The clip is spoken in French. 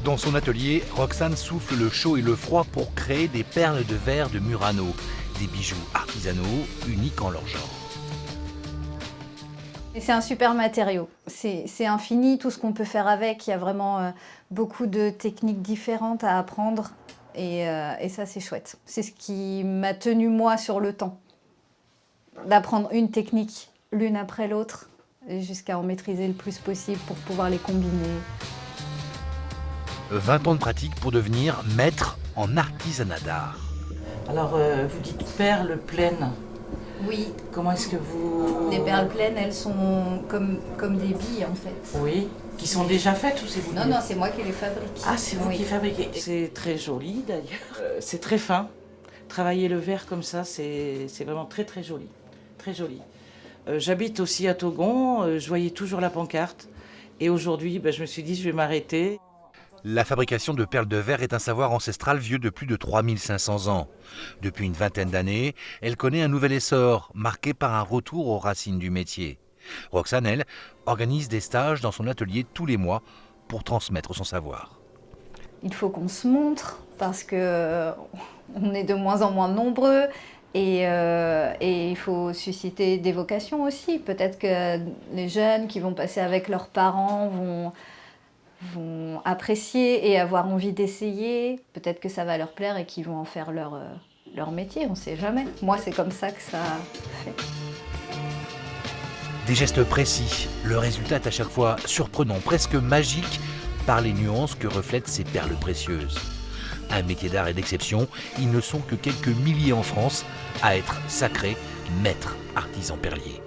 Dans son atelier, Roxane souffle le chaud et le froid pour créer des perles de verre de Murano, des bijoux artisanaux uniques en leur genre. Et c'est un super matériau, c'est infini tout ce qu'on peut faire avec, il y a vraiment beaucoup de techniques différentes à apprendre et ça c'est chouette. C'est ce qui m'a tenu moi sur le temps, d'apprendre une technique l'une après l'autre jusqu'à en maîtriser le plus possible pour pouvoir les combiner. 20 ans de pratique pour devenir maître en artisanat d'art. Alors, vous dites perles pleines. Oui, Comment est-ce que vous... les perles pleines, elles sont comme des billes en fait. Oui, qui sont déjà faites ou c'est vous? Non, non, c'est moi qui les fabrique. Ah, c'est vous Oui. qui fabriquez. C'est très joli d'ailleurs. C'est très fin. Travailler le verre comme ça, c'est vraiment très très joli. Très joli. J'habite aussi à Togon, je voyais toujours la pancarte. Et aujourd'hui, je me suis dit, je vais m'arrêter. La fabrication de perles de verre est un savoir ancestral vieux de plus de 3500 ans. Depuis une vingtaine d'années, elle connaît un nouvel essor, marqué par un retour aux racines du métier. Roxane, elle, organise des stages dans son atelier tous les mois pour transmettre son savoir. Il faut qu'on se montre parce que on est de moins en moins nombreux et il faut susciter des vocations aussi. Peut-être que les jeunes qui vont passer avec leurs parents vont apprécier et avoir envie d'essayer. Peut-être que ça va leur plaire et qu'ils vont en faire leur métier, on ne sait jamais. Moi, c'est comme ça que ça fait. Des gestes précis, le résultat est à chaque fois surprenant, presque magique, par les nuances que reflètent ces perles précieuses. Un métier d'art et d'exception, ils ne sont que quelques milliers en France à être sacrés maîtres artisans perliers.